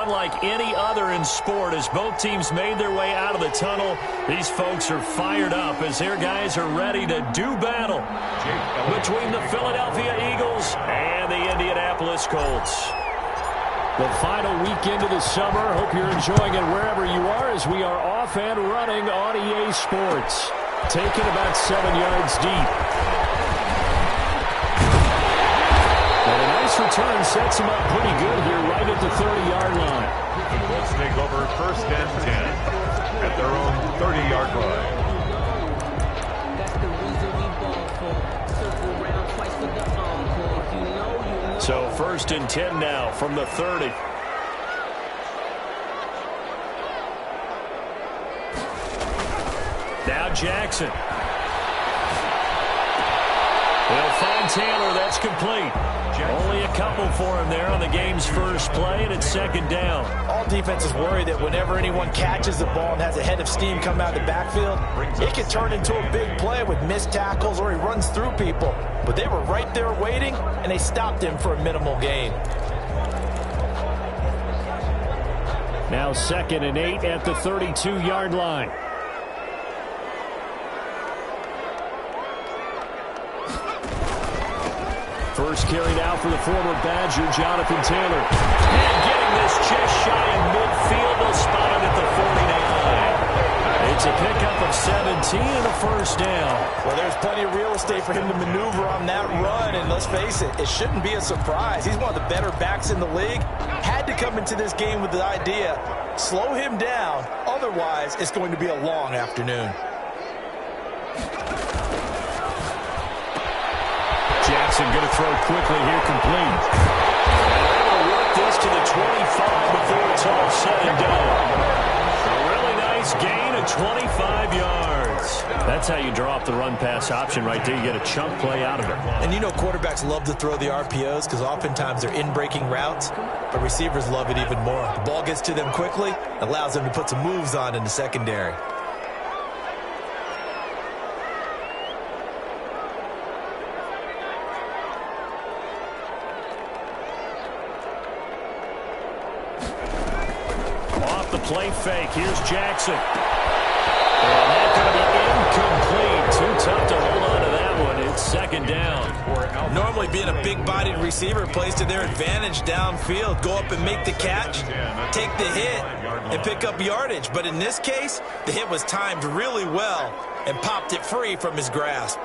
Unlike any other in sport, as both teams made their way out of the tunnel, these folks are fired up as their guys are ready to do battle between the Philadelphia Eagles and the Indianapolis Colts. The final weekend of the summer. Hope you're enjoying it wherever you are as we are off and running on EA Sports. Taken about 7 yards deep. And a nice return sets him up pretty good here right at the 30-yard line. The Colts take over 1st and 10 at their own 30-yard line. So 1st and 10 now from the 30. Now Jackson. They'll find Taylor. That's complete. Only a couple for him there on the game's first play, and it's 2nd down. All defenses worry that whenever anyone catches the ball and has a head of steam come out of the backfield, it can turn into a big play with missed tackles or he runs through people. But they were right there waiting, and they stopped him for a minimal gain. Now 2nd and 8 at the 32-yard line. First carry now for the former Badger, Jonathan Taylor. And getting this just shy of midfield. They'll spot it at the 49. It's a pickup of 17 and a 1st down. Well, there's plenty of real estate for him to maneuver on that run. And let's face it, it shouldn't be a surprise. He's one of the better backs in the league. Had to come into this game with the idea, slow him down. Otherwise, it's going to be a long afternoon. Jackson going to throw quickly here, complete. And they're going to work this to the 25 before it's all said and done. A really nice gain of 25 yards. That's how you draw up the run-pass option right there. You get a chunk play out of it. And you know quarterbacks love to throw the RPOs because oftentimes they're in-breaking routes, but receivers love it even more. The ball gets to them quickly, allows them to put some moves on in the secondary. Play fake. Here's Jackson. And that's going to be incomplete. Too tough to hold on to that one. It's 2nd down. Normally being a big-bodied receiver plays to their advantage downfield. Go up and make the catch, take the hit, and pick up yardage. But in this case, the hit was timed really well and popped it free from his grasp.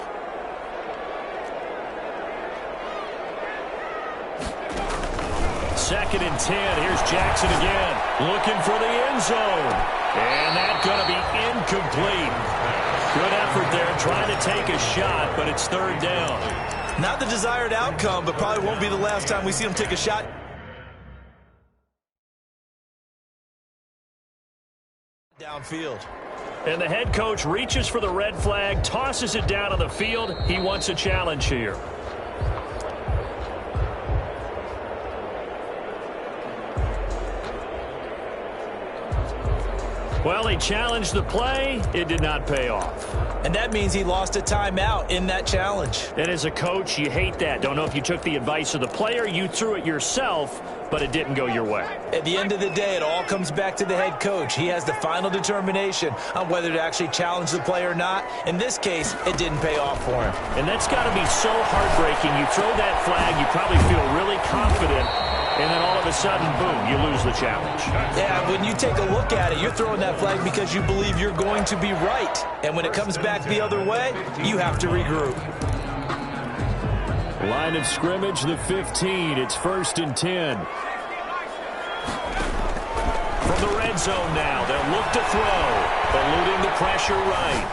Second and 10. Here's Jackson again. Looking for the end zone. And that's going to be incomplete. Good effort there trying to take a shot, but it's 3rd down. Not the desired outcome, but probably won't be the last time we see him take a shot. Downfield. And the head coach reaches for the red flag, tosses it down on the field. He wants a challenge here. Well, he challenged the play. It did not pay off. And that means he lost a timeout in that challenge. And as a coach, you hate that. Don't know if you took the advice of the player. You threw it yourself, but it didn't go your way. At the end of the day, it all comes back to the head coach. He has the final determination on whether to actually challenge the play or not. In this case, it didn't pay off for him. And that's got to be so heartbreaking. You throw that flag, you probably feel really confident, and then all of a sudden, boom, you lose the challenge. Yeah, when you take a look at it, you're throwing that flag because you believe you're going to be right. And when it comes back the other way, you have to regroup. Line of scrimmage, the 15. It's 1st and 10. From the red zone now, they'll look to throw. Eluding the pressure right.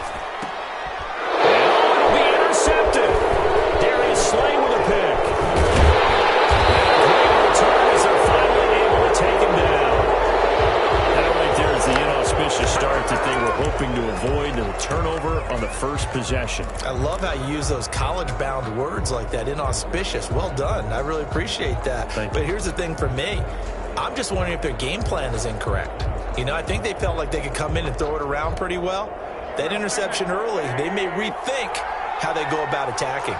And it'll be intercepted. Darius Slay with a pick. Start that they were hoping to avoid the turnover on the first possession. I love how you use those college-bound words like that, inauspicious. Well done. I really appreciate that. But here's the thing for me. I'm just wondering if their game plan is incorrect. You know, I think they felt like they could come in and throw it around pretty well. That interception early, they may rethink how they go about attacking.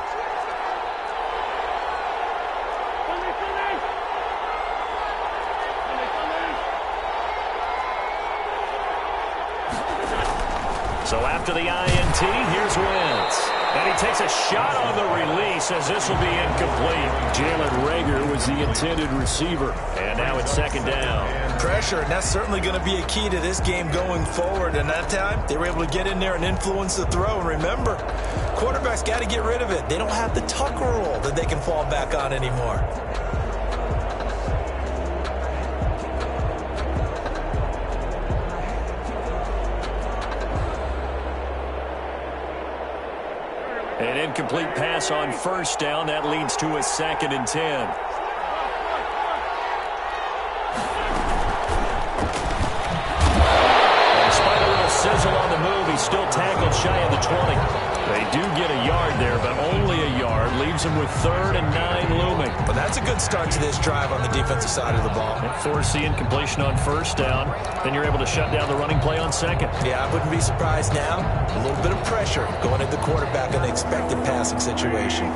So after the INT, here's Wentz. And he takes a shot on the release as this will be incomplete. Jalen Reagor was the intended receiver. And now it's second down. Pressure, and that's certainly going to be a key to this game going forward. And that time, they were able to get in there and influence the throw. And remember, quarterbacks got to get rid of it. They don't have the Tucker rule that they can fall back on anymore. An incomplete pass on first down. That leads to a 2nd and 10. Despite a little sizzle on the move, he's still tackled shy of the 20. They do get a yard there, but only a yard. Leaves him with 3rd and 9 looming. But that's a good start to this drive on the defensive side of the ball. Force the incompletion on first down. Then you're able to shut down the running play on second. Yeah, I wouldn't be surprised now. A little bit of pressure going at the quarterback in the expected passing situation.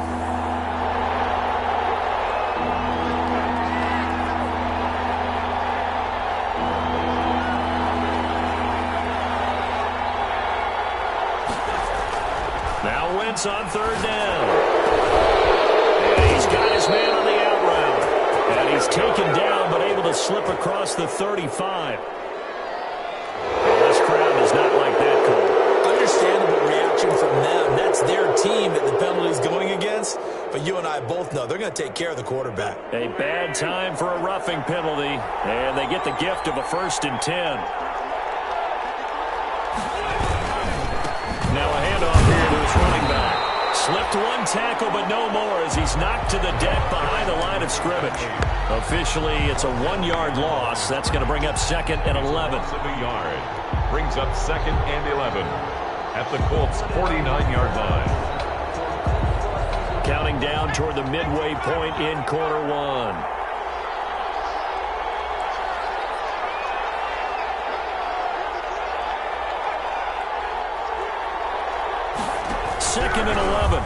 Now Wentz on 3rd down. And he's got his man on the out route. And he's taken down but able to slip across the 35. Well, this crowd does not like that call. Understandable reaction from them. That's their team that the penalty is going against. But you and I both know they're going to take care of the quarterback. A bad time for a roughing penalty. And they get the gift of a 1st and 10. Now a handoff here to his running back. Slipped one tackle, but no more as he's knocked to the deck behind the line of scrimmage. Officially, it's a 1-yard loss. That's going to bring up 2nd and 11. Of a yard. Brings up 2nd and 11 at the Colts' 49-yard line. Counting down toward the midway point in quarter 1. Second and 11.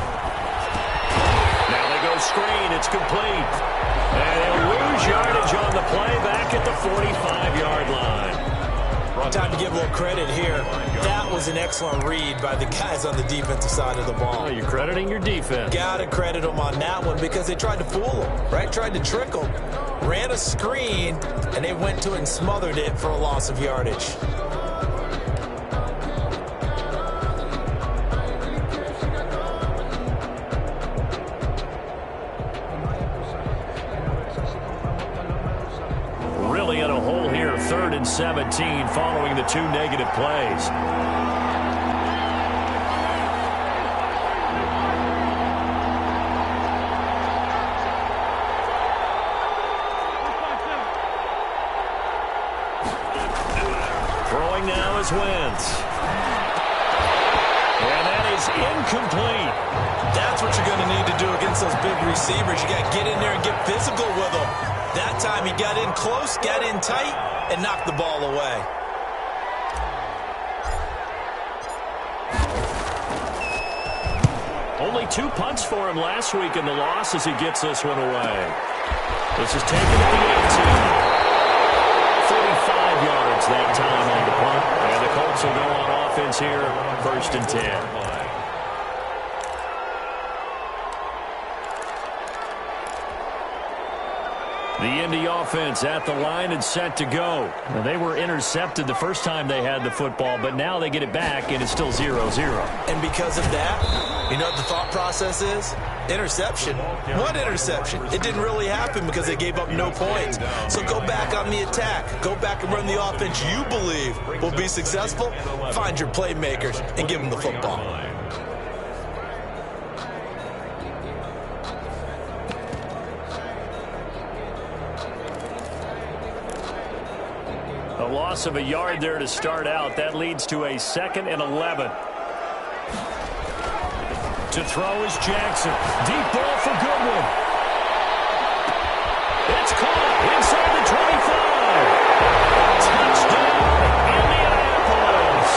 Now they go screen. It's complete. And they'll lose yardage on the play back at the 45-yard line. Time to give a little credit here. That was an excellent read by the guys on the defensive side of the ball. Oh, you're crediting your defense. Got to credit them on that one because they tried to fool them, right? Tried to trick them. Ran a screen, and they went to it and smothered it for a loss of yardage. Really in a hole here, 3rd and 17 following the 2 negative plays. Throwing now is Wentz. And that is incomplete. That's what you're going to need to do against those big receivers. You got to get in there and get physical with them. That time he got in close, got in tight, and knocked the ball away. Only 2 punts for him last week in the loss as he gets this one away. This is taken at the 18. 45 yards that time on the punt. And the Colts will go on offense here, 1st and 10. The Indy offense at the line and set to go. Now, they were intercepted the first time they had the football, but now they get it back, and it's still 0-0. And because of that, you know what the thought process is? Interception. What interception? It didn't really happen because they gave up no points. So go back on the attack. Go back and run the offense you believe will be successful. Find your playmakers and give them the football. A loss of a yard there to start out. That leads to a 2nd and 11. To throw is Jackson. Deep ball for Goodwin. It's caught inside the 25. Touchdown, Indianapolis.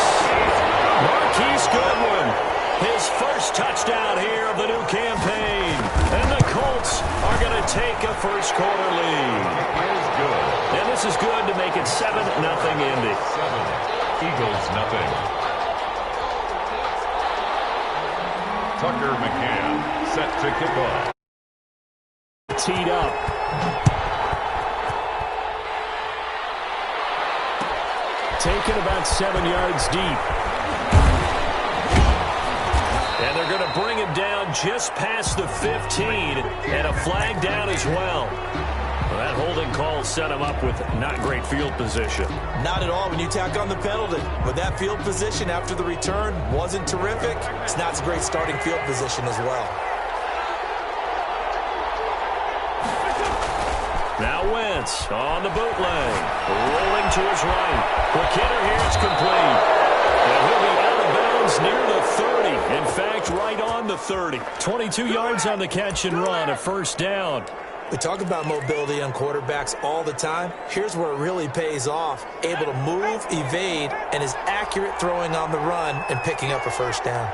Marquise Goodwin, his first touchdown here of the new campaign. And the Colts are going to take a first-quarter lead. And this is good to make it 7-0 Indy. 7, Eagles, nothing. Tucker McCann set to kick off. Teed up. Taken about 7 yards deep. And they're going to bring him down just past the 15, and a flag down as well. Well, that holding call set him up with not great field position. Not at all when you tack on the penalty. But that field position after the return wasn't terrific. It's not a great starting field position as well. Now Wentz on the bootleg. Rolling to his right. McKinnon here is complete. And he'll be out of bounds near the 30. In fact, right on the 30. 22 yards on the catch and run, a first down. We talk about mobility on quarterbacks all the time. Here's where it really pays off. Able to move, evade, and is accurate throwing on the run and picking up a first down.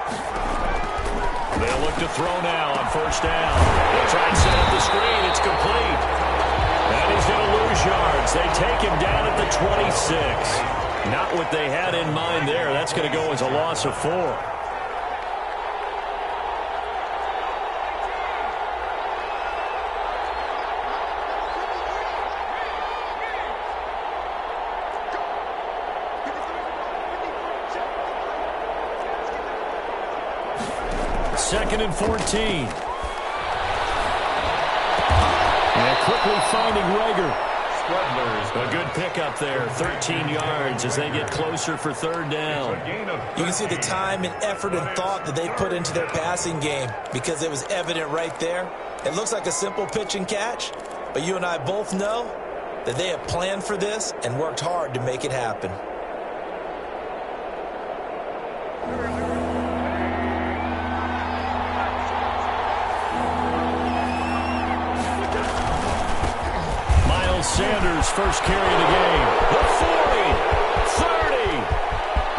They'll look to throw now on first down. They'll try and set up the screen. It's complete. And he's going to lose yards. They take him down at the 26. Not what they had in mind there. That's going to go as a loss of 4. Second and 14. And quickly finding Rager. A good pickup there, 13 yards as they get closer for third down. You can see the time and effort and thought that they put into their passing game because it was evident right there. It looks like a simple pitch and catch, but you and I both know that they have planned for this and worked hard to make it happen. Sanders, first carry of the game. The 40, 30,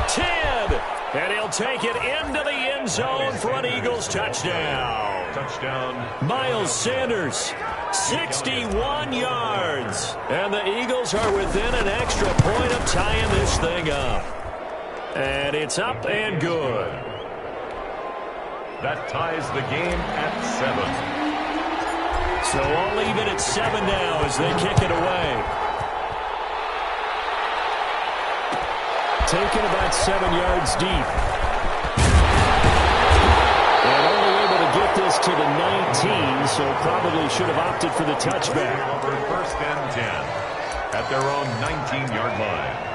10. And he'll take it into the end zone for an Eagles touchdown. Touchdown. Miles Sanders, 61 yards. And the Eagles are within an extra point of tying this thing up. And it's up and good. That ties the game at 7. So all even at 7 now as they kick it away. Taken about 7 yards deep. And only able to get this to the 19, so probably should have opted for the touchback. First and 10 at their own 19-yard line.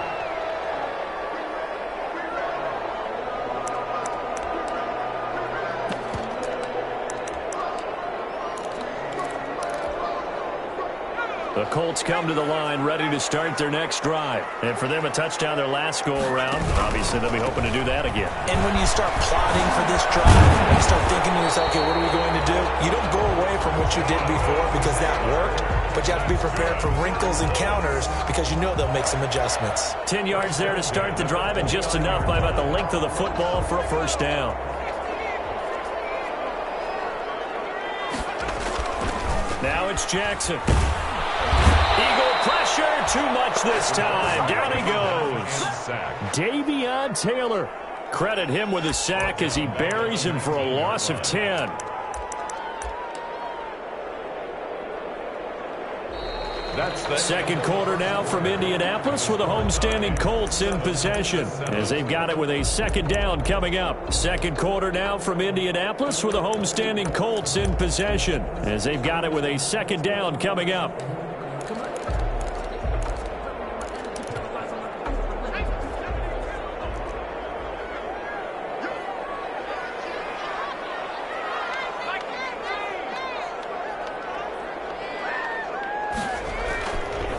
The Colts come to the line ready to start their next drive. And for them, a touchdown their last go-around. Obviously, they'll be hoping to do that again. And when you start plotting for this drive, you start thinking to yourself, okay, what are we going to do? You don't go away from what you did before because that worked, but you have to be prepared for wrinkles and counters because you know they'll make some adjustments. 10 yards there to start the drive, and just enough by about the length of the football for a first down. Now it's Jackson. Eagle pressure, too much this time. Down he goes. Davion Taylor. Credit him with a sack as he buries him for a loss of 10. That's the second quarter now from Indianapolis with the homestanding Colts in possession as they've got it with a second down coming up. Second quarter now from Indianapolis with the homestanding Colts in possession as they've got it with a second down coming up.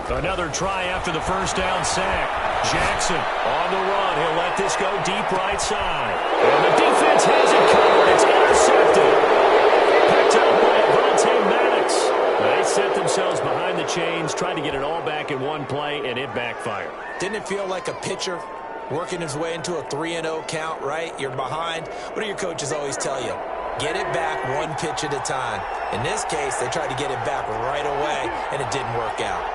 Another try after the first down sack. Jackson on the run. He'll let this go deep right side. And the defense has it covered. It's intercepted. Picked up by Avonte Maddox. They set themselves behind the chains, tried to get it all back in one play, and it backfired. Didn't it feel like a pitcher working his way into a 3-0 count, right? You're behind. What do your coaches always tell you? Get it back one pitch at a time. In this case, they tried to get it back right away, and it didn't work out.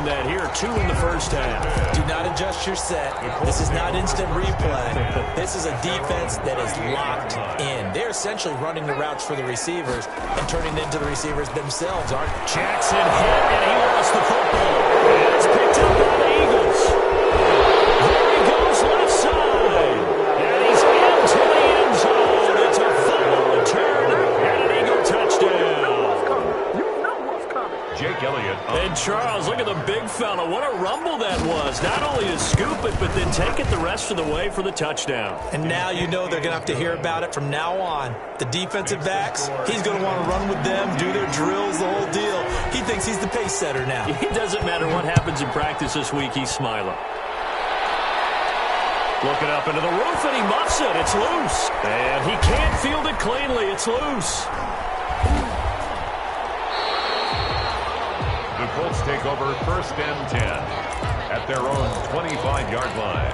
doing that here. 2 in the first half. Do not adjust your set. This is not instant replay. This is a defense that is locked in. They're essentially running the routes for the receivers and turning it into the receivers themselves, aren't they? Jackson hit, and he lost the football. And it's picked up by the Eagles. There he goes left side. And he's into the end zone. It's a final return and an Eagle touchdown. Jake Elliott. And Charles, look at the big fella. What a rumble that was. Not only to scoop it, but then take it the rest of the way for the touchdown. And now you know they're going to have to hear about it from now on. The defensive backs, he's going to want to run with them, do their drills, the whole deal. He thinks he's the pace setter now. It doesn't matter what happens in practice this week, he's smiling. Looking up into the roof, and he muffs it. It's loose. And he can't field it cleanly. It's loose. The Colts take over 1st and 10 at their own 25-yard line.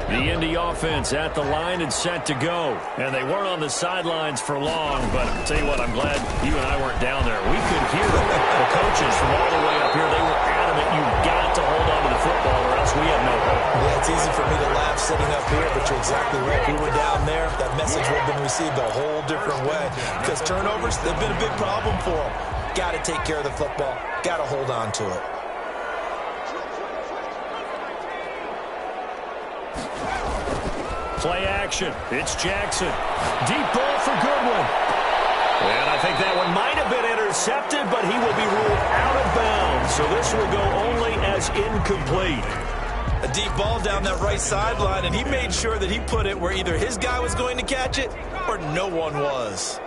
The Indy offense at the line and set to go. And they weren't on the sidelines for long, but I'll tell you what, I'm glad you and I weren't down there. We could hear the coaches from all the way up here. They were adamant, you've got to hold on to the football or else we have no hope. Yeah, it's easy for me to laugh sitting up here, but you're exactly right. We were down there. That message would have been received a whole different way. Because turnovers, they've been a big problem for them. Got to take care of the football. Got to hold on to it. Play action. It's Jackson. Deep ball for Goodwin. And I think that one might have been intercepted, but he will be ruled out of bounds. So this will go only as incomplete. A deep ball down that right sideline, and he made sure that he put it where either his guy was going to catch it or no one was.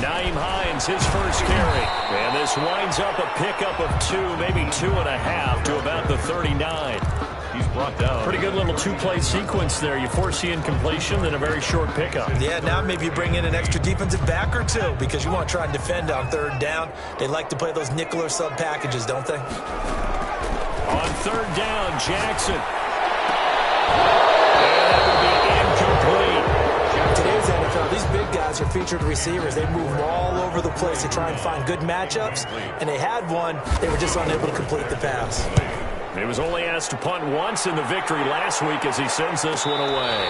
Nyheim Hines, his first carry. And this winds up a pickup of 2, maybe 2.5 to about the 39. He's brought down. Pretty good little 2-play sequence there. You force the incompletion, then a very short pickup. Yeah, now maybe you bring in an extra defensive back or 2 because you want to try and defend on 3rd down. They like to play those nickel or sub packages, don't they? On 3rd down, Jackson. And that would be incomplete. Today's NFL, these big guys are featured receivers. They move all over the place to try and find good matchups, and they had one. They were just unable to complete the pass. He was only asked to punt once in the victory last week as he sends this one away.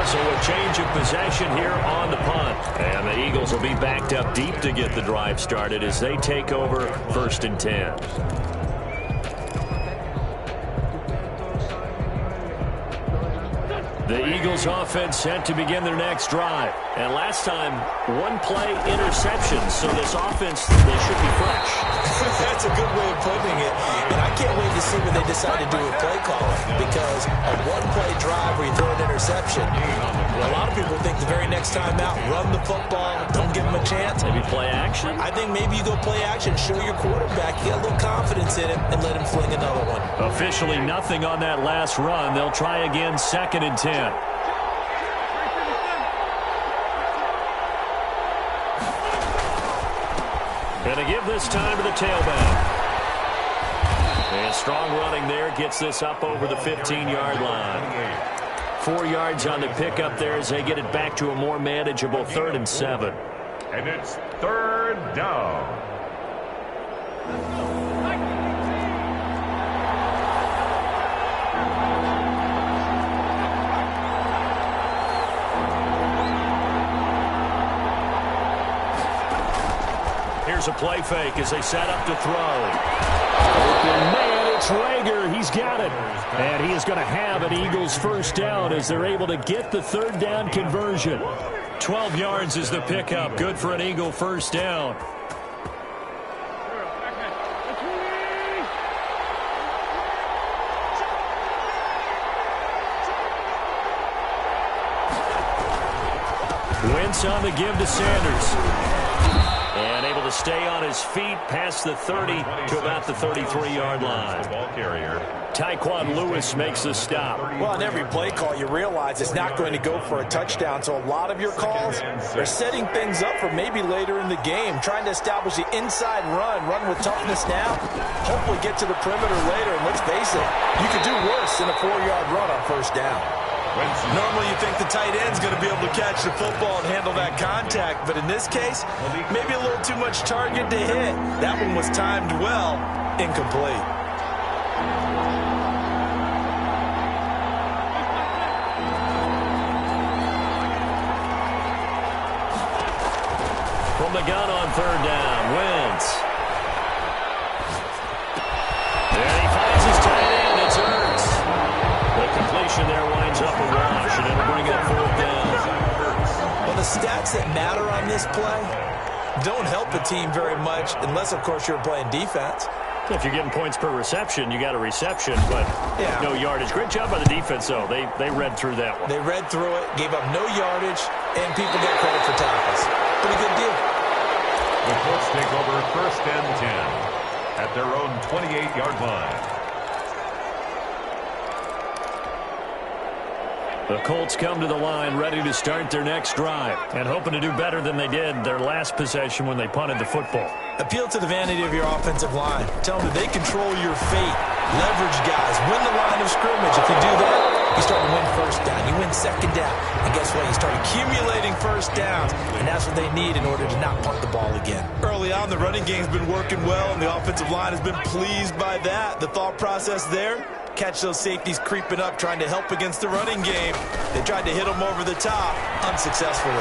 So a change of possession here on the punt. And the Eagles will be backed up deep to get the drive started as they take over 1st and 10. The Eagles offense set to begin their next drive. And last time, 1-play interception. So this offense, they should be fresh. That's a good way of putting it. And I can't wait to see what they decide to do with play calling. Because a 1-play drive where you throw an interception, a lot of people think the very next time out, run the football, don't give them a chance. Maybe play action? I think maybe you go play action, show your quarterback you got a little confidence in him, and let him fling another one. Officially nothing on that last run. They'll try again 2nd and 10. Going to give this time to the tailback. And strong running there gets this up over the 15-yard line. 4 yards on the pickup there as they get it back to a more manageable 3rd and 7. And it's 3rd down. Here's a play fake as they set up to throw. Open man, it's Rager. He's got it. And he is going to have an Eagles 1st down as they're able to get the 3rd down conversion. 12 yards is the pickup. Good for an Eagle 1st down. Wentz on the give to Sanders. And able to stay on his feet past the 30 to about the 33-yard line. Ball carrier. Tyquan Lewis makes the stop. Well, on every play call, you realize it's not going to go for a touchdown. So a lot of your calls are setting things up for maybe later in the game, trying to establish the inside run with toughness now, hopefully get to the perimeter later. And let's face it, you could do worse than a 4-yard run on first down. Normally you think the tight end's going to be able to catch the football and handle that contact, but in this case, maybe a little too much target to hit. That one was timed well, incomplete. From the gun on third down, Wentz. There he finds his tight end. It's Ertz. The completion there winds up a wash, and it'll bring up fourth down. Well, the stats that matter on this play don't help a team very much unless, of course, you're playing defense. If you're getting points per reception, you got a reception, but no yardage. Great job by the defense, though. They read through that one. They read through it, gave up no yardage, and people get credit for tackles. Pretty good deal. The Colts take over first and 10 at their own 28-yard line. The Colts come to the line ready to start their next drive and hoping to do better than they did their last possession when they punted the football. Appeal to the vanity of your offensive line. Tell them that they control your fate. Leverage guys. Win the line of scrimmage. If you do that, you start to win first down. You win second down. And guess what? You start accumulating first downs. And that's what they need in order to not punt the ball again. Early on, the running game's been working well, and the offensive line has been pleased by that. The thought process there, catch those safeties creeping up, trying to help against the running game. They tried to hit them over the top, unsuccessfully.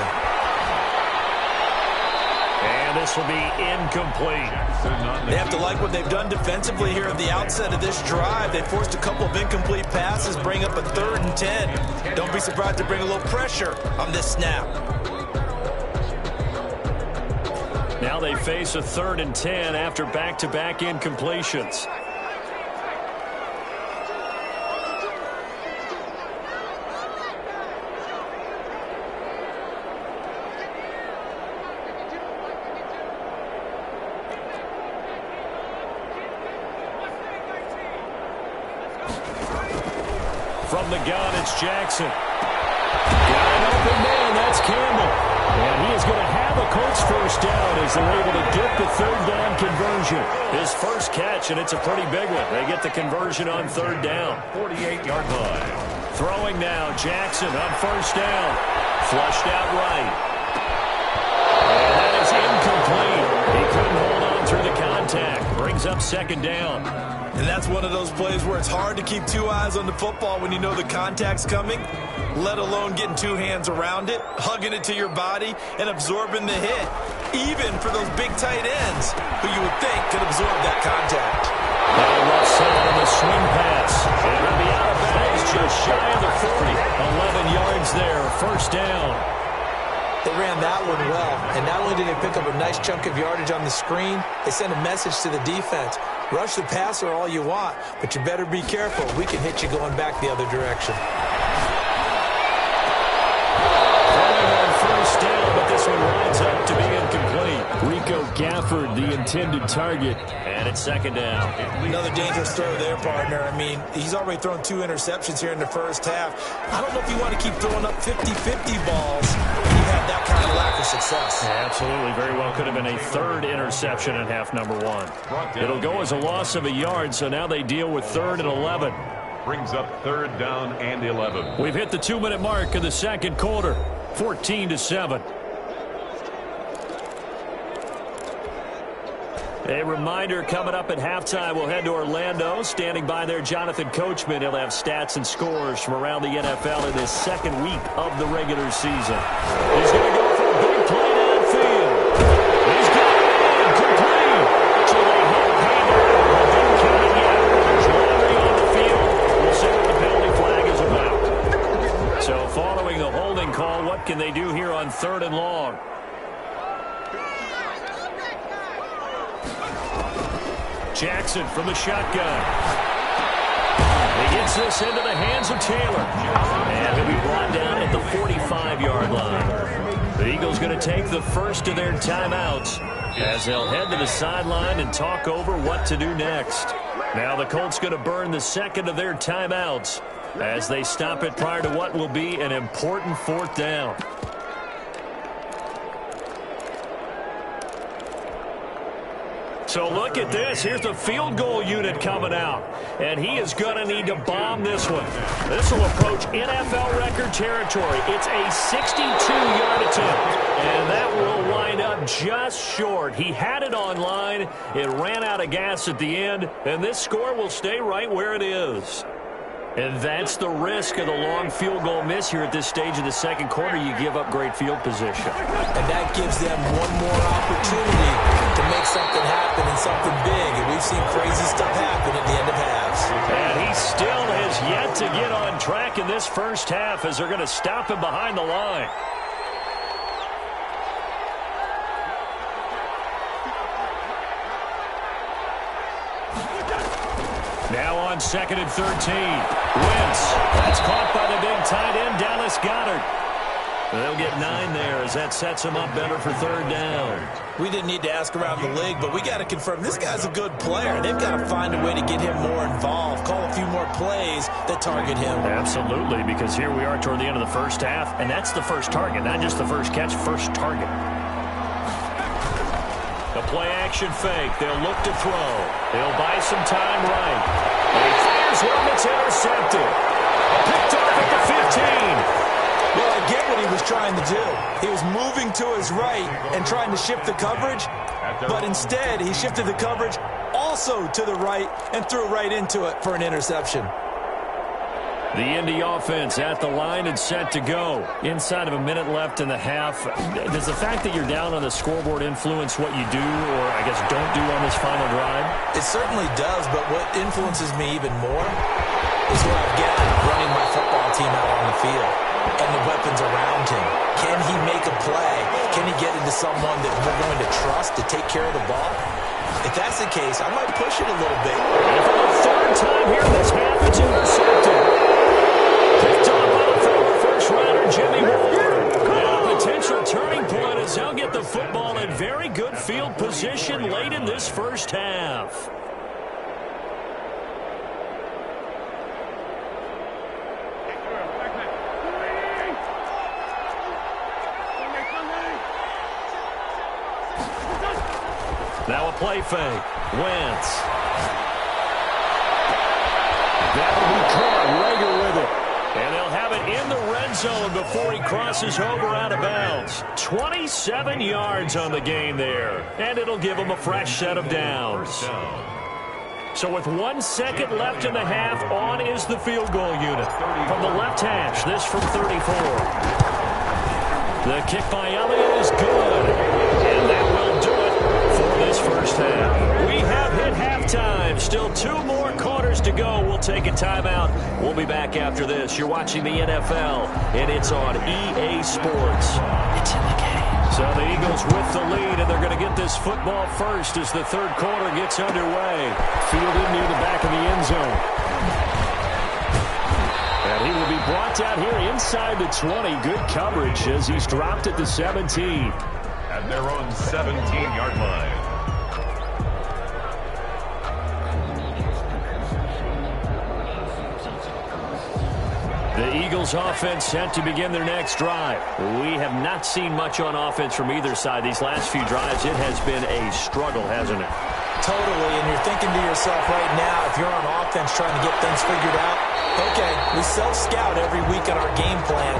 And this will be incomplete. They have to like what they've done defensively here at the outset of this drive. They forced a couple of incomplete passes, bring up a 3rd and 10. Don't be surprised to bring a little pressure on this snap. Now they face a 3rd and 10 after back-to-back incompletions. From the gun, it's Jackson. Got an open man, that's Campbell. And he is going to have a Colts first down as they're able to get the 3rd down conversion. His first catch, and it's a pretty big one. They get the conversion on 3rd down. 48-yard line. Throwing now, Jackson on first down. Flushed out right. And that is incomplete. He couldn't hold on through the contact. Brings up 2nd down. And that's one of those plays where it's hard to keep 2 eyes on the football when you know the contact's coming, let alone getting 2 hands around it, hugging it to your body, and absorbing the hit, even for those big tight ends who you would think could absorb that contact. And left side on the swing pass. They're going to be out of bounds just shy of the 40. 11 yards there, first down. They ran that one well, and not only did they pick up a nice chunk of yardage on the screen, they sent a message to the defense. Rush the passer all you want, but you better be careful. We can hit you going back the other direction. Throwing on first down, but this one winds up to be incomplete. Rico Gafford, the intended target, and it's 2nd down. Another dangerous throw there, partner. I mean, he's already thrown 2 interceptions here in the first half. I don't know if you want to keep throwing up 50-50 balls when you have that kind of lack of success. Yeah, absolutely. Very well could have been a 3rd interception in half number 1. It'll go as a loss of a yard, so now they deal with 3rd and 11. Brings up 3rd down and 11. We've hit the 2-minute mark of the 2nd quarter, 14-7. A reminder coming up at halftime, we'll head to Orlando. Standing by there, Jonathan Coachman. He'll have stats and scores from around the NFL in this 2nd week of the regular season. He's going to go for a big play downfield. He's got it complete to the hit-hander. Didn't count it yet. Delivery on the field. We'll see what the penalty flag is about. So following the holding call, what can they do here on 3rd and long? Jackson from the shotgun. He gets this into the hands of Taylor. And he'll be brought down at the 45-yard line. The Eagles going to take the first of their timeouts as they'll head to the sideline and talk over what to do next. Now the Colts going to burn the second of their timeouts as they stop it prior to what will be an important fourth down. So look at this. Here's the field goal unit coming out. And he is going to need to bomb this one. This will approach NFL record territory. It's a 62-yard attempt. And that will wind up just short. He had it on line. It ran out of gas at the end. And this score will stay right where it is. And that's the risk of the long field goal miss here at this stage of the second quarter. You give up great field position. And that gives them one more opportunity to make something happen and something big. And we've seen crazy stuff happen at the end of halves. And he still has yet to get on track in this first half as they're going to stop him behind the line. Now on 2nd and 13. Wentz. That's caught by the big tight end, Dallas Goedert. They'll get 9 there as that sets them up better for third down. We didn't need to ask around the league, but we got to confirm this guy's a good player. They've got to find a way to get him more involved, call a few more plays that target him. Absolutely, because here we are toward the end of the first half, and that's the first target, not just the first catch, first target. The play-action fake. They'll look to throw. They'll buy some time right. And he fires one that's intercepted. Picked off at the 15. Well, I get what he was trying to do. He was moving to his right and trying to shift the coverage, but instead he shifted the coverage also to the right and threw right into it for an interception. The Indy offense at the line and set to go. Inside of a minute left in the half. Does the fact that you're down on the scoreboard influence what you do, or I guess don't do on this final drive? It certainly does, but what influences me even more is what I've got running my football team out on the field and the weapons around him. Can he make a play? Can he get into someone that we're going to trust to take care of the ball? If that's the case, I might push it a little bit. And for the third time here in this half, it's intercepted. Picked up by the first-rounder, Jimmy Ward. And a potential turning point as they'll get the football in very good field position late in this first half. Now a play fake. Wentz. That'll be caught. Rager with it. And they'll have it in the red zone before he crosses over out of bounds. 27 yards on the gain there. And it'll give him a fresh set of downs. So with 1 second left in the half, on is the field goal unit. From the left hash, this from 34. The kick by Elliott is good. And that will do it for this first half. We have hit halftime. Still 2 more quarters to go. We'll take a timeout. We'll be back after this. You're watching the NFL, and it's on EA Sports. It's in the game. So the Eagles with the lead, and they're going to get this football first as the third quarter gets underway. Fielded near the back of the end zone. And he will be brought out here inside the 20. Good coverage as he's dropped at the 17. At their own 17-yard line. The Eagles offense set to begin their next drive. We have not seen much on offense from either side. These last few drives, it has been a struggle, hasn't it? Totally, and you're thinking to yourself right now, if you're on offense trying to get things figured out, okay, we self-scout every week on our game plan.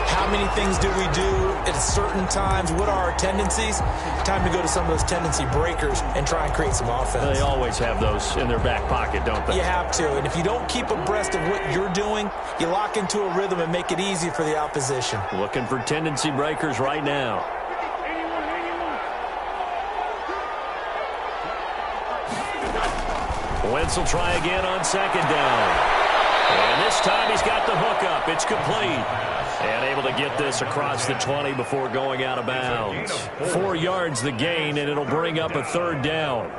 How many things do we do at certain times? What are our tendencies? Time to go to some of those tendency breakers and try and create some offense. They always have those in their back pocket, don't they? You have to, and if you don't keep abreast of what you're doing, you lock into a rhythm and make it easy for the opposition. Looking for tendency breakers right now. Wentz will try again on second down. And this time he's got the hook up. It's complete. And able to get this across the 20 before going out of bounds. 4 yards the gain, and it'll bring up a third down.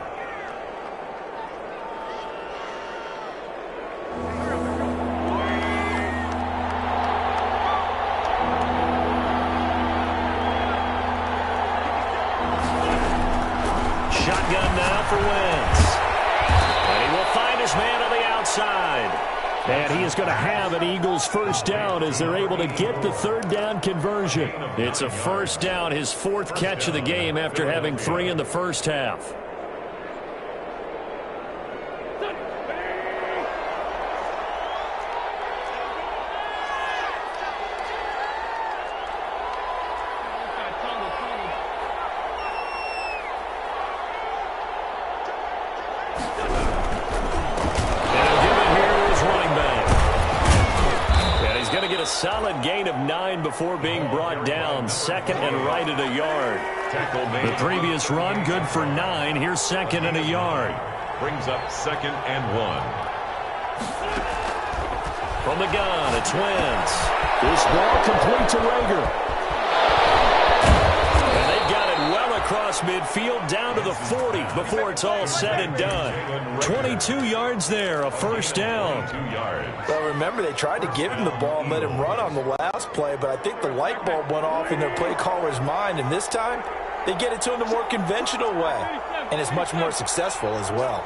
for Wentz. And he will find his man on the outside. And he is going to have an Eagles first down as they're able to get the third down conversion. It's a first down, his fourth catch of the game after having 3 in the first half. Solid gain of 9 before being brought down. Second and right at a yard. The previous run, good for 9. Here's second and a yard. Brings up second and 1. From the gun, it's Wentz. This ball complete to Rager. And they've got it well across midfield down to the 40 before it's all said and done. 22 yards there, a first down. 2 yards. Well, remember, they tried to give him the ball and let him run on the last play, but I think the light bulb went off in their play caller's mind, and this time they get it to him the more conventional way, and it's much more successful as well.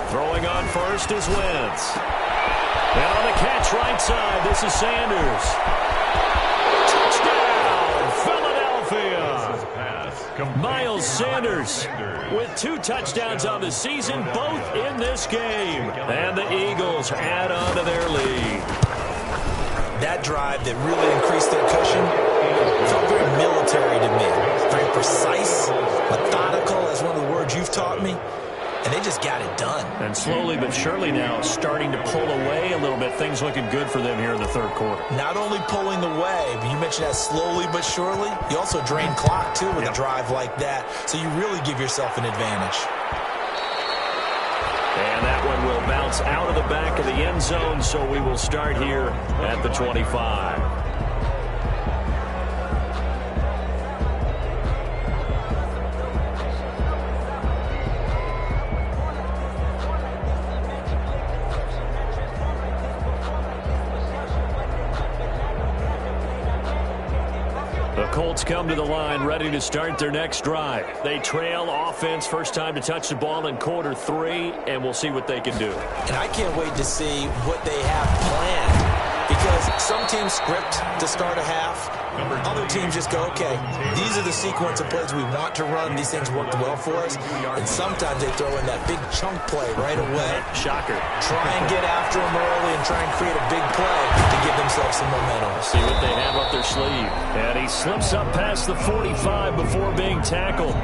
Throwing on first is Wentz. And on the catch right side, this is Sanders. Touchdown, Philadelphia. Miles Sanders with 2 touchdowns on the season, both in this game. And the Eagles add on to their lead. That drive that really increased their cushion felt very military to me. Very precise, methodical, that's one of the words you've taught me. And they just got it done. And slowly but surely now starting to pull away a little bit. Things looking good for them here in the third quarter. Not only pulling away, but you mentioned that slowly but surely. You also drain clock, too, with a drive like that. So you really give yourself an advantage. And that one will bounce out of the back of the end zone, so we will start here at the 25. Colts come to the line ready to start their next drive. They trail offense, first time to touch the ball in quarter 3, and we'll see what they can do. And I can't wait to see what they have planned, because some teams script to start a half. Other teams just go, okay, these are the sequence of plays we want to run. These things worked well for us. And sometimes they throw in that big chunk play right away. Shocker. Try and get after them early and try and create a big play to give themselves some momentum. See what they have up their sleeve. And he slips up past the 45 before being tackled.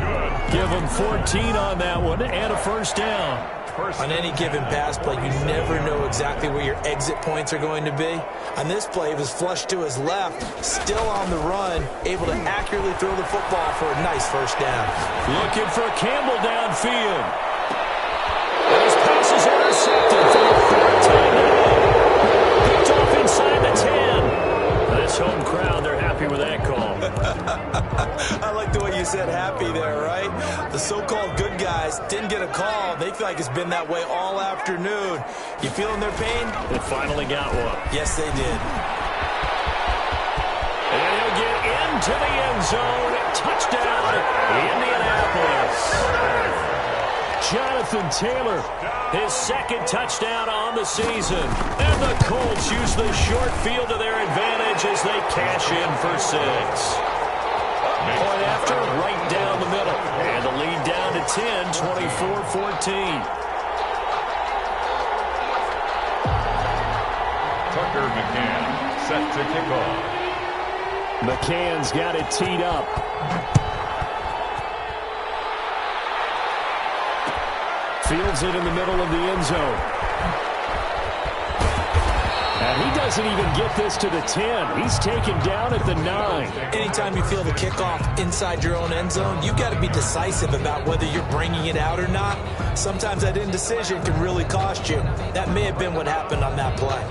Give him 14 on that one and a first down. On any given pass play, you never know exactly where your exit points are going to be. On this play, it was flushed to his left, still on the run, able to accurately throw the football for a nice first down. Looking for Campbell downfield. And his pass is intercepted for the third time today. Picked off inside the 10. This home crowd, they're happy with that call. I like the way you said happy there, right? The so-called good guys didn't get a call. They feel like it's been that way all afternoon. You feeling their pain? They finally got one. Yes, they did. And he'll get into the end zone. Touchdown, Indianapolis. Jonathan Taylor, his second touchdown on the season. And the Colts use the short field to their advantage as they cash in for 6. Point after, right down the middle. And the lead down to 10, 24-14. Tucker McCann set to kick off. McCann's got it teed up. Fields it in the middle of the end zone. And he doesn't even get this to the 10. He's taken down at the 9. Anytime you feel the kickoff inside your own end zone, you've got to be decisive about whether you're bringing it out or not. Sometimes that indecision can really cost you. That may have been what happened on that play.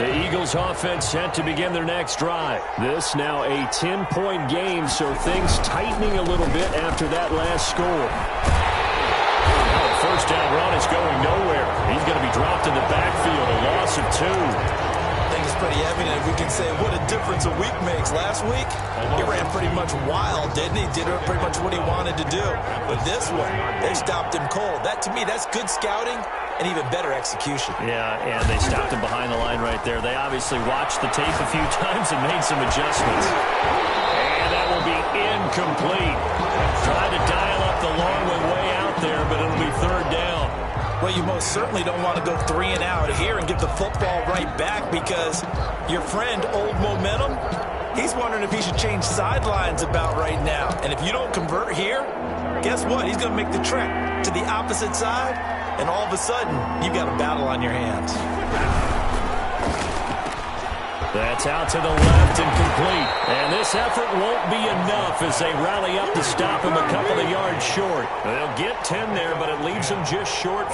The Eagles offense set to begin their next drive. This now a 10-point game, so things tightening a little bit after that last score. The first down run is going nowhere. He's going to be dropped in the backfield, a loss of 2. I think it's pretty evident. We can say what a difference a week makes. Last week, he ran pretty much wild, didn't he? Did pretty much what he wanted to do. But this one, they stopped him cold. That, to me, that's good scouting and even better execution. Yeah, and they stopped him behind the line right there. They obviously watched the tape a few times and made some adjustments. And that will be incomplete. Tried to dial up the long one way out there, but it'll be third down. Well, you most certainly don't want to go 3 and out here and give the football right back, because your friend, Old Momentum, he's wondering if he should change sidelines about right now. And if you don't convert here, guess what? He's going to make the trek to the opposite side, and all of a sudden, you've got a battle on your hands. That's out to the left and complete. And this effort won't be enough as they rally up to stop him a couple of yards short. They'll get 10 there, but it leaves them just short.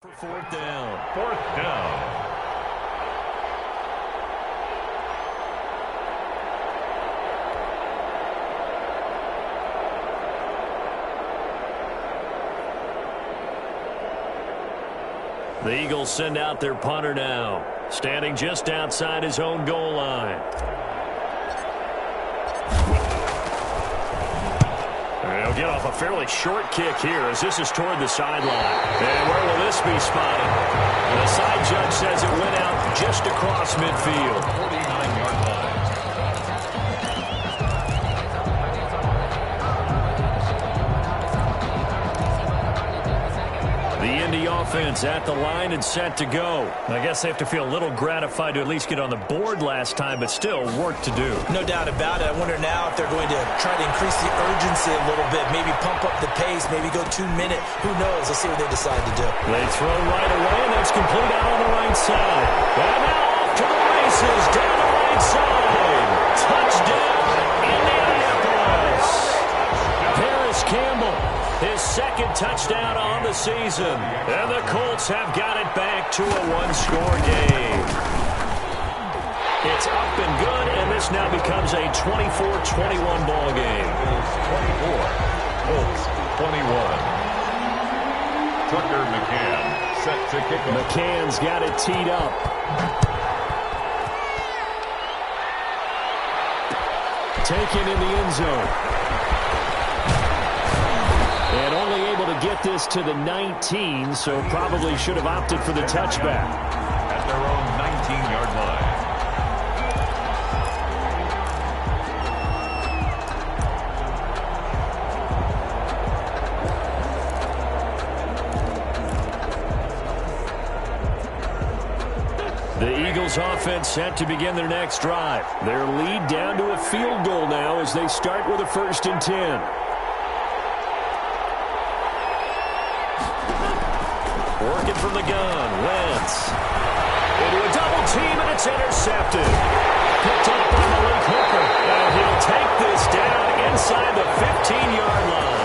For fourth down. Fourth down. The Eagles send out their punter now, standing just outside his own goal line. They'll get off a fairly short kick here as this is toward the sideline. And where will this be spotted? The side judge says it went out just across midfield. 49-yard line. The Indy offense at the line and set to go. I guess they have to feel a little gratified to at least get on the board last time, but still work to do. No doubt about it. I wonder now if they're going to try to increase the urgency a little bit, maybe pump up the pace, maybe go 2-minute. Who knows? Let's see what they decide to do. They throw right away, and that's complete out on the right side. And now off to the races, down the right side. Touchdown, Indianapolis. Paris Campbell, his second touchdown on the season. And the Colts have got it back to a one-score game. It's up and good, and this now becomes a 24-21 ball game. 24, Colts 21. Tucker McCann set to kick off. McCann's got it teed up. Taken in the end zone. And only able to get this to the 19, so probably should have opted for the touchback. At their own 19-yard line. The Eagles offense set to begin their next drive. Their lead down to a field goal now as they start with a 1st and 10. Working from the gun, Wentz. Into a double team, and it's intercepted. picked up by Malik Hooker. And he'll take this down inside the 15-yard line.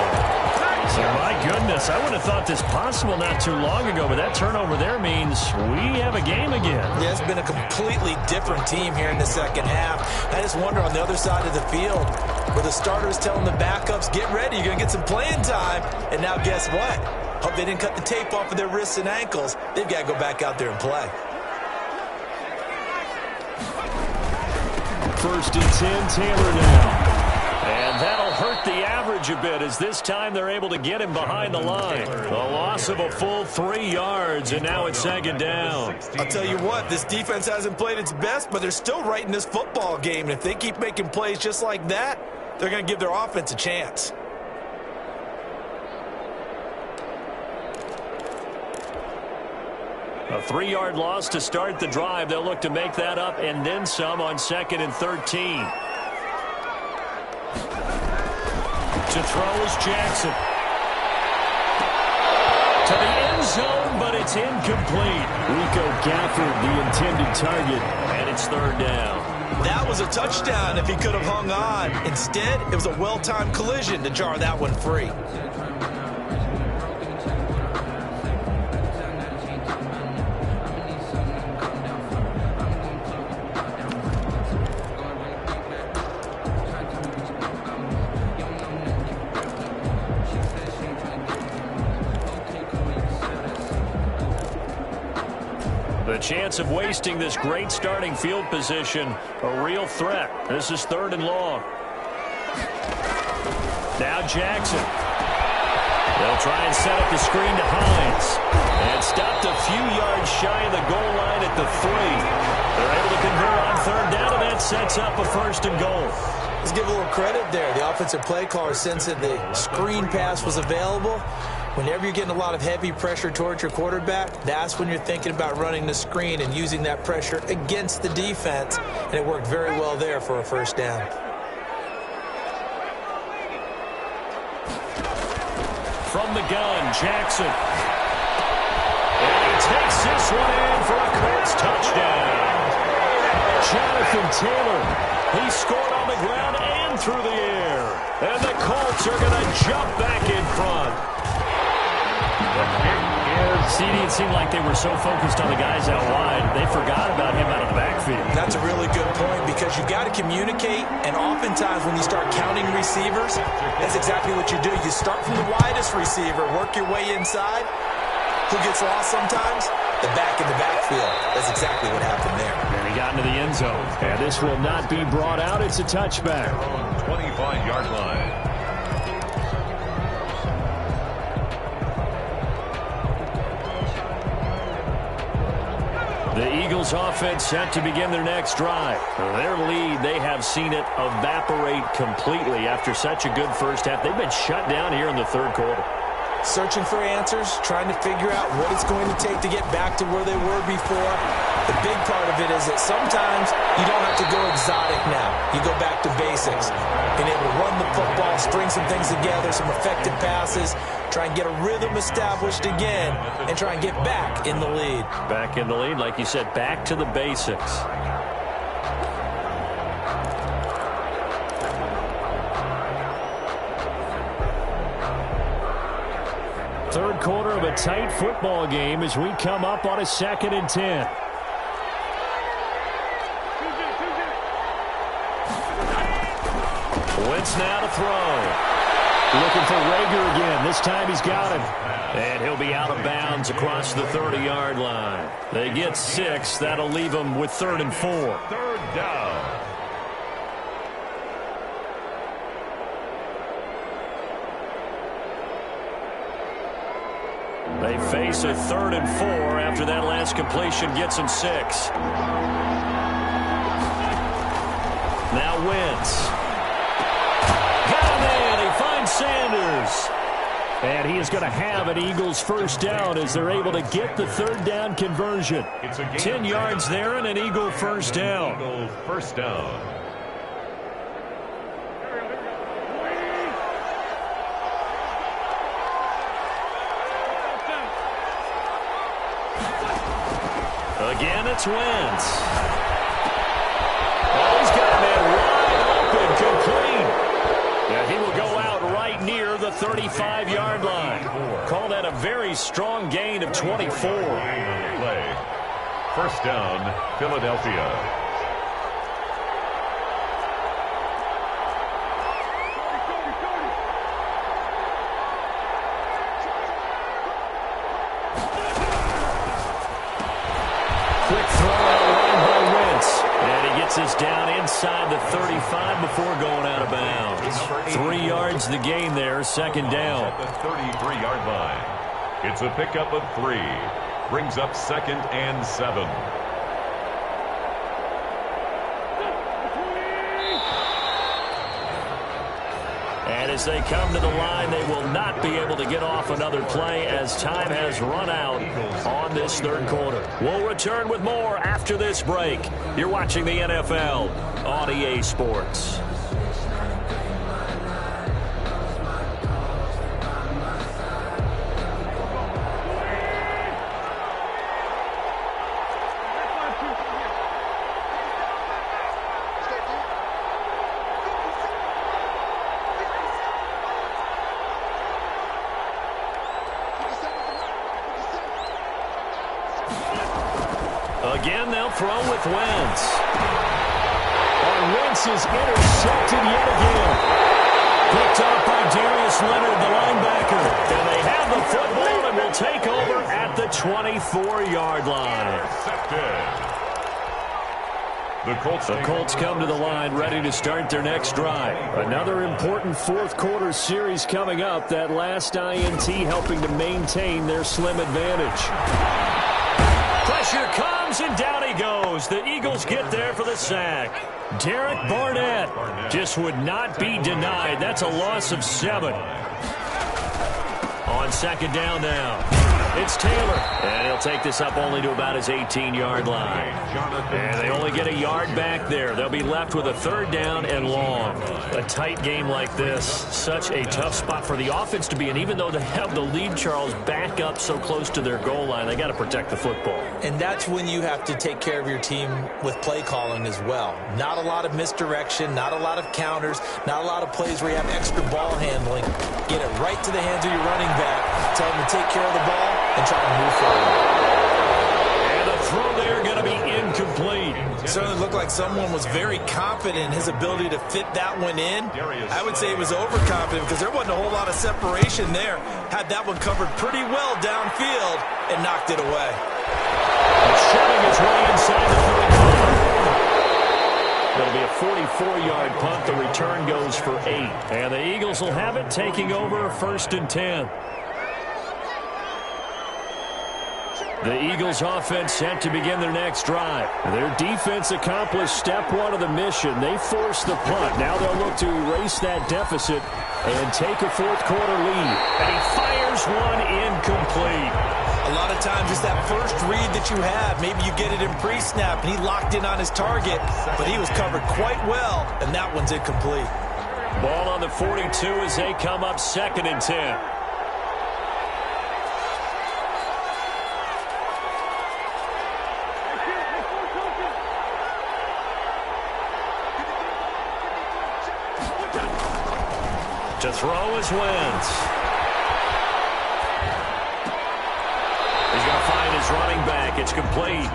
So, my goodness, I would have thought this possible not too long ago, but that turnover there means we have a game again. Yeah, it's been a completely different team here in the second half. I just wonder on the other side of the field where the starters telling the backups, get ready, you're going to get some playing time. And now guess what? Hope they didn't cut the tape off of their wrists and ankles. They've got to go back out there and play. 1st and 10, Taylor now. And that'll hurt the average a bit as this time they're able to get him behind the line. A loss of a full 3 yards, and now it's 2nd down. I'll tell you what, this defense hasn't played its best, but they're still right in this football game. And if they keep making plays just like that, they're going to give their offense a chance. A 3-yard loss to start the drive. They'll look to make that up and then some on 2nd and 13. To throw is Jackson. To the end zone, but it's incomplete. Rico Gafford, the intended target, and it's 3rd down. That was a touchdown if he could have hung on. Instead, it was a well-timed collision to jar that one free. The chance of wasting this great starting field position, a real threat. This is 3rd and long. Now Jackson. They'll try and set up the screen to Hines. And stopped a few yards shy of the goal line at the 3. They're able to convert on 3rd down, and that sets up a 1st and goal. Let's give a little credit there. The offensive play caller sensed that the screen pass was available. Whenever you're getting a lot of heavy pressure towards your quarterback, that's when you're thinking about running the screen and using that pressure against the defense. And it worked very well there for a 1st down. From the gun, Jackson. And he takes this one in for a Colts touchdown. Jonathan Taylor, he scored on the ground and through the air. And the Colts are going to jump back in front. CD, it seemed like they were so focused on the guys out wide, they forgot about him out of the backfield. That's a really good point because you got to communicate, and oftentimes when you start counting receivers, that's exactly what you do. You start from the widest receiver, work your way inside. Who gets lost sometimes? The back in the backfield. That's exactly what happened there. And he got into the end zone. And this will not be brought out. It's a touchback. 25-yard line. The Eagles offense set to begin their next drive. Their lead, they have seen it evaporate completely after such a good first half. They've been shut down here in the 3rd quarter. Searching for answers, trying to figure out what it's going to take to get back to where they were before. The big part of it is that sometimes you don't have to go exotic now. You go back to basics. Being able to run the football, string some things together, some effective passes, try and get a rhythm established again, and try and get back in the lead. Back in the lead, like you said, back to the basics. Third quarter of a tight football game as we come up on a 2nd and 10. Wentz now to throw. Looking for Rager again. This time he's got him. And he'll be out of bounds across the 30-yard line. They get 6. That'll leave them with 3rd and 4. 3rd down. They face a 3rd and 4 after that last completion gets them 6. Now Wentz. Got him in. He finds Sanders. And he is going to have an Eagles 1st down as they're able to get the 3rd down conversion. 10 yards there and an Eagle 1st down. Eagle 1st down. Again, it's Wentz. Oh, 35-yard line. Call that a very strong gain of 24. Play. First down, Philadelphia. Quick throw out line by Wentz. And he gets this down inside the 35 before going out of bounds. 3 yards the gain there, second down. At the 33-yard line. It's a pickup of 3. Brings up 2nd and 7. And as they come to the line, they will not be able to get off another play as time has run out on this third quarter. We'll return with more after this break. You're watching the NFL on EA Sports. Again, they'll throw with Wentz. And Wentz is intercepted yet again. Picked up by Darius Leonard, the linebacker. And they have the football and will take over at the 24-yard line. The Colts come to the line ready to start their next drive. Another important fourth quarter series coming up. That last INT helping to maintain their slim advantage. Pressure comes, and down he goes. The Eagles get there for the sack. Derek Barnett just would not be denied. That's a loss of 7. On second down now, it's Taylor. And he'll take this up only to about his 18-yard line. And they only get a yard back there. They'll be left with a third down and long. A tight game like this, such a tough spot for the offense to be in. Even though they have the lead, Charles, back up so close to their goal line, they got to protect the football. And that's when you have to take care of your team with play calling as well. Not a lot of misdirection, not a lot of counters, not a lot of plays where you have extra ball handling. Get it right to the hands of your running back, tell them to take care of the ball, and try to move forward. And the throw there going to be incomplete. It certainly looked like someone was very confident in his ability to fit that one in. I would say he was overconfident because there wasn't a whole lot of separation there. Had that one covered pretty well downfield and knocked it away. Shoving his way inside the 35. That'll be a 44-yard punt. The return goes for 8. And the Eagles will have it, taking over 1st and 10. The Eagles offense set to begin their next drive. Their defense accomplished step 1 of the mission. They forced the punt. Now they'll look to erase that deficit and take a fourth quarter lead. And he fires one incomplete. A lot of times it's that first read that you have. Maybe you get it in pre-snap and he locked in on his target, but he was covered quite well, and that one's incomplete. Ball on the 42 as they come up 2nd and 10. To throw is Wentz. He's going to find his running back. It's complete.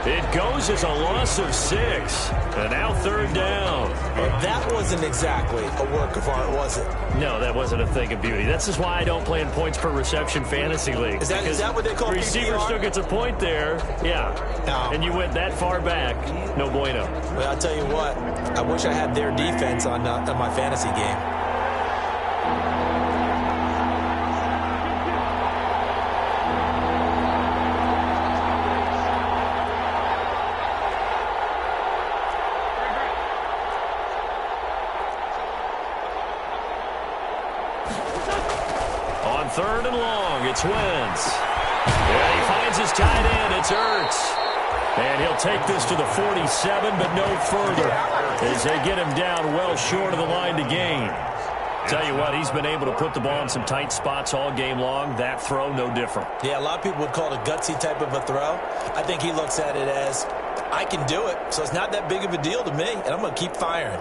It goes as a loss of 6. And now 3rd down. Well, that wasn't exactly a work of art, was it? No, that wasn't a thing of beauty. This is why I don't play in points per reception fantasy league. Is that what they call receiver PPR? still gets a point there. Yeah. No. And you went that far back. No bueno. Well, I'll tell you what. I wish I had their defense on my fantasy game. On 3rd and long, it's Wentz. And he finds his tight end. It's Ertz. And he'll take this to the 47, but no further, as they get him down well short of the line to gain. Tell you what, he's been able to put the ball in some tight spots all game long. That throw, no different. Yeah, a lot of people would call it a gutsy type of a throw. I think he looks at it as, I can do it, so it's not that big of a deal to me, and I'm going to keep firing.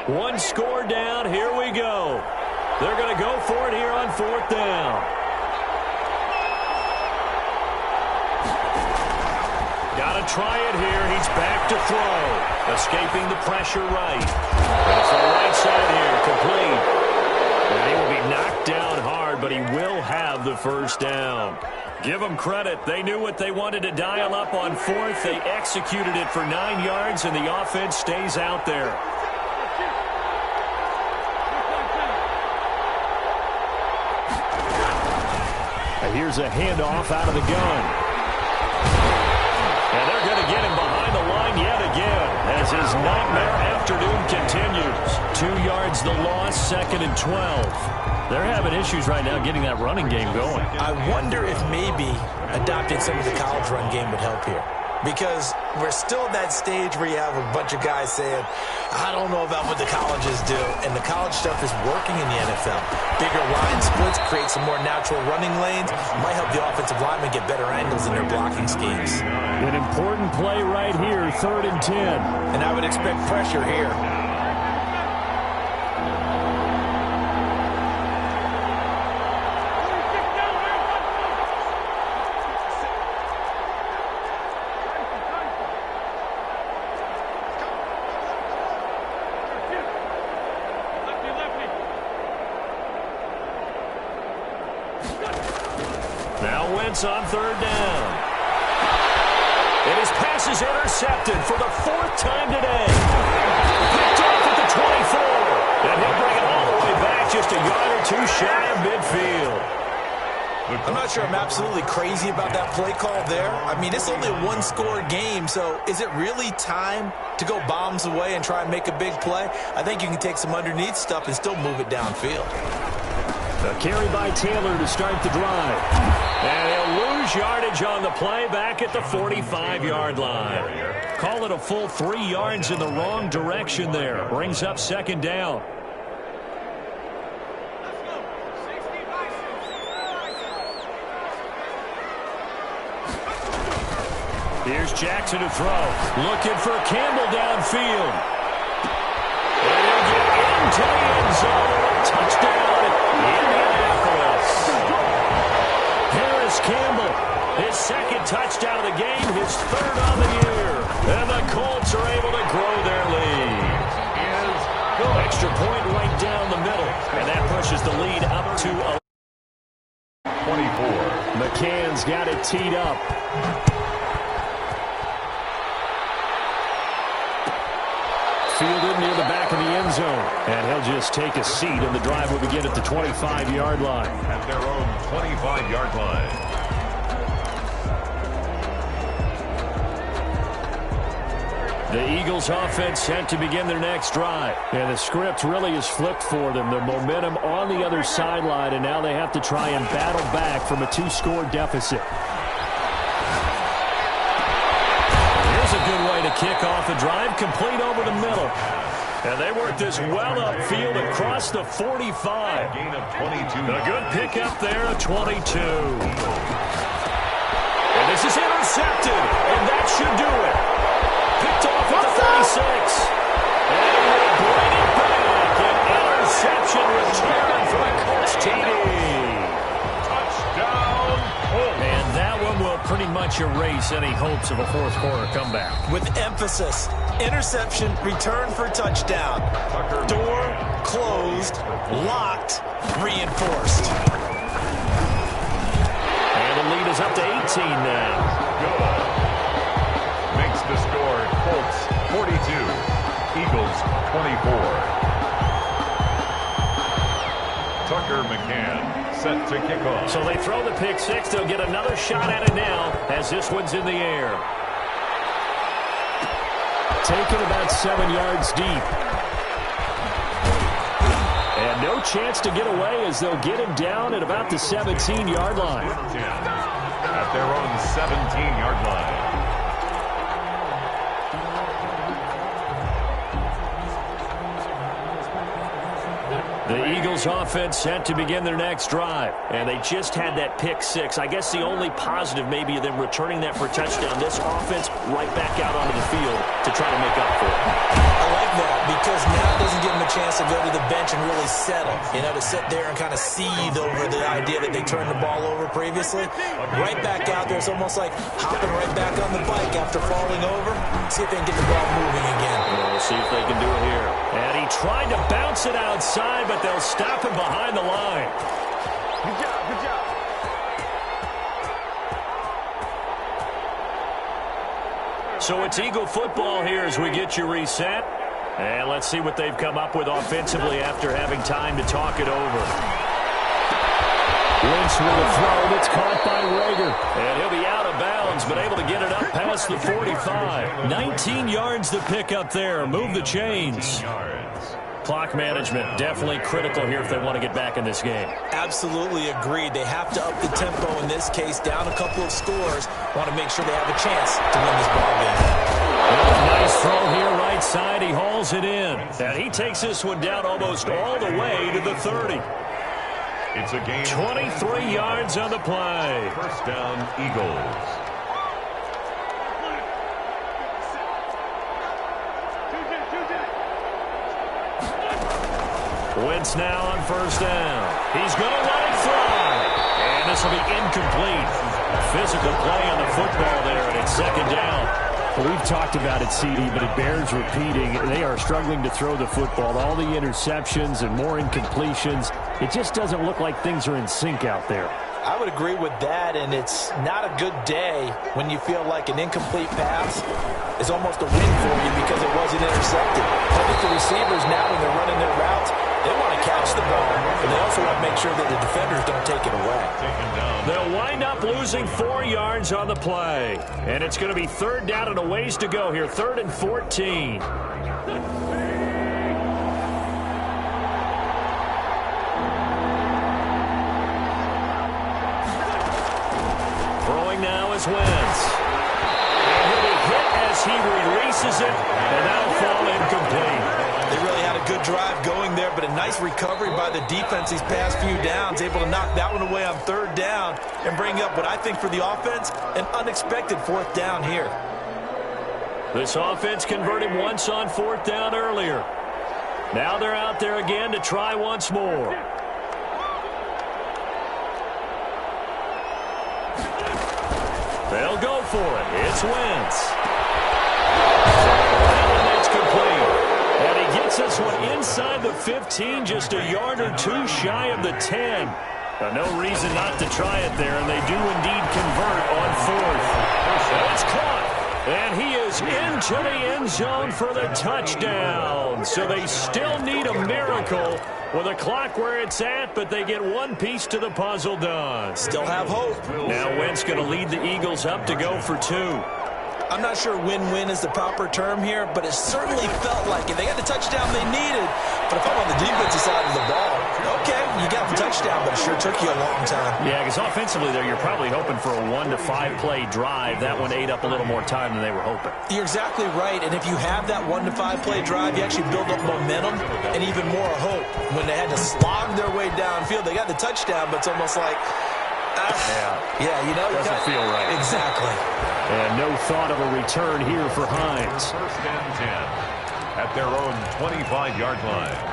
One score down. Here we go. They're going to go for it here on 4th down. Got to try it here. He's back to throw. Escaping the pressure right. It's the right side here. Complete. And he will be knocked down hard, but he will have the first down. Give them credit. They knew what they wanted to dial up on 4th. They executed it for 9 yards, and the offense stays out there. Here's a handoff out of the gun. And they're going to get him behind the line yet again as his nightmare afternoon continues. 2 yards the loss, 2nd and 12. They're having issues right now getting that running game going. I wonder if maybe adopting some of the college run game would help here. Because we're still at that stage where you have a bunch of guys saying, I don't know about what the colleges do. And the college stuff is working in the NFL. Bigger line splits create some more natural running lanes. Might help the offensive linemen get better angles in their blocking schemes. An important play right here, 3rd and 10. And I would expect pressure here. On 3rd down. And his pass is intercepted for the 4th time today. Picked off at the 24. And he'll bring it all the way back just a yard or 2 shy of midfield. I'm not sure I'm absolutely crazy about that play call there. I mean, it's only a 1-score game, so is it really time to go bombs away and try and make a big play? I think you can take some underneath stuff and still move it downfield. A carry by Taylor to start the drive. And he'll lose yardage on the play back at the 45-yard line. Call it a full 3 yards in the wrong direction there. Brings up 2nd down. Here's Jackson to throw. Looking for Campbell downfield. And he'll get into the end zone. Touchdown, Indianapolis. Harris Campbell, his 2nd touchdown of the game, his 3rd on the year. And the Colts are able to grow their lead. Extra point right down the middle. And that pushes the lead up to 24. McCann's got it teed up. Fielded near the back of the end zone. And he'll just take a seat, and the drive will begin at the 25-yard line. At their own 25-yard line. The Eagles offense set to begin their next drive. And the script really is flipped for them. The momentum on the other sideline, and now they have to try and battle back from a 2-score deficit. Here's a good way to kick off the drive, complete over the middle. And they work this well upfield across the 45. Gain of 22. A good pickup there, a 22. And this is intercepted, and that should do it. Picked off at the 36. And they bring it back. An interception return for the Colts TD. Touchdown, Colts. And that one will pretty much erase any hopes of a 4th-quarter comeback. With emphasis, interception, return for touchdown. Door closed, locked, reinforced. And the lead is up to 18 now. Good. Makes the score Colts 42, Eagles 24. Tucker McCann set to kick off. So they throw the pick 6. They'll get another shot at it now as this one's in the air. Taken about 7 yards deep. And no chance to get away as they'll get him down at about the 17-yard line. At their own 17-yard line. The Eagles offense set to begin their next drive. And they just had that pick 6. I guess the only positive maybe of them returning that for a touchdown. This offense right back out onto the field to try to make up for it. I like that because now it doesn't give them a chance to go to the bench and really settle. You know, to sit there and kind of seethe over the idea that they turned the ball over previously. Right back out there. It's almost like hopping right back on the bike after falling over. See if they can get the ball moving again. We'll see if they can do it here. And he tried to bounce it outside, but they'll stop him behind the line. Good job, good job. So it's Eagle football here as we get you reset. And let's see what they've come up with offensively after having time to talk it over. Lynch with a throw that's caught by Rager. And he'll be out of bounds, but able to get it up past the 45. 19 yards to pick up there. Move the chains. Clock management definitely critical here if they want to get back in this game. Absolutely agreed. They have to up the tempo in this case, down a couple of scores. Want to make sure they have a chance to win this ball game. Nice throw here right side. He hauls it in. And he takes this one down almost all the way to the 30. It's a game. 23 yards on the play. First down, Eagles. Wentz now on first down. He's going to let it fly. And this will be incomplete. Physical play on the football there, and it's second down. Well, we've talked about it, CD, but it bears repeating. They are struggling to throw the football. All the interceptions and more incompletions. It just doesn't look like things are in sync out there. I would agree with that, and it's not a good day when you feel like an incomplete pass is almost a win for you because it wasn't intercepted. I think the receivers now, when they're running their routes, they want to catch the ball, but they also want to make sure that the defenders don't take it away. They'll wind up losing 4 yards on the play. And it's going to be third down and a ways to go here. 3rd and 14. Throwing now is Wentz. And he'll be hit as he releases it, and that'll fall incomplete. They really had a good drive going there, but a nice recovery by the defense these past few downs, able to knock that one away on third down and bring up what I think for the offense, an unexpected fourth down here. This offense converted once on fourth down earlier. Now they're out there again to try once more. They'll go for it. It's Wentz. And it's complete. And he gets this one inside the 15, just a yard or two shy of the 10. No reason not to try it there, and they do indeed convert on fourth. And it's caught. And he is into the end zone for the touchdown. So they still need a miracle with the clock where it's at, but they get one piece to the puzzle done. Still have hope. Now Wentz going to lead the Eagles up to go for 2. I'm not sure win-win is the proper term here, but it certainly felt like it. They got the touchdown they needed, but if I'm on the defensive side of the ball, okay, you got the touchdown, but it sure took you a long time. Yeah, because offensively there, you're probably hoping for a 1 to 5 play drive. That one ate up a little more time than they were hoping. You're exactly right, and if you have that 1 to 5 play drive, you actually build up momentum and even more hope. When they had to slog their way downfield, they got the touchdown, but it's almost like, yeah, you know, doesn't feel right. Exactly. And no thought of a return here for Hines. First and 10 at their own 25-yard line.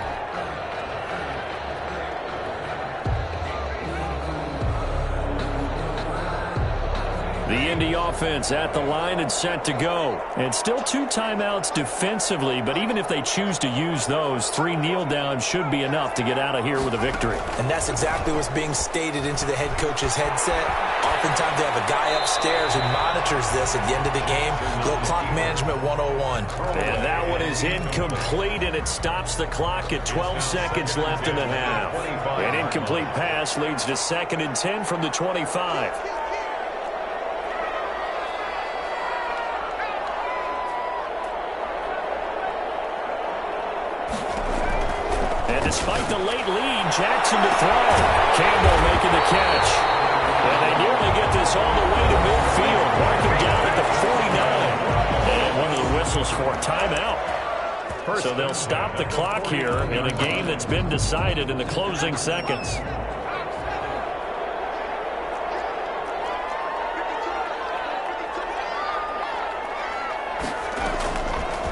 The Indy offense at the line and set to go. And still 2 timeouts defensively, but even if they choose to use those, 3 kneel downs should be enough to get out of here with a victory. And that's exactly what's being stated into the head coach's headset. Oftentimes they have a guy upstairs who monitors this at the end of the game. Little clock management 101. And that one is incomplete, and it stops the clock at 12 seconds left in the half. An incomplete pass leads to 2nd and 10 from the 25. Despite the late lead, Jackson to throw. Campbell making the catch. And they nearly get this all the way to midfield. Marking down at the 49. And one of the whistles for a timeout. So they'll stop the clock here in a game that's been decided in the closing seconds.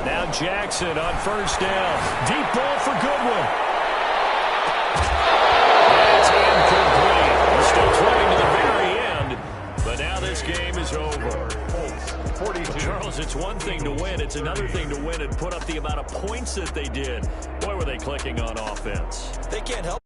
Now Jackson on first down. Deep ball for Goodwin. That's incomplete. We're still trying to the very end, but now this game is over. 42. Charles, it's one thing to win. It's another thing to win and put up the amount of points that they did. Boy, were they clicking on offense. They can't help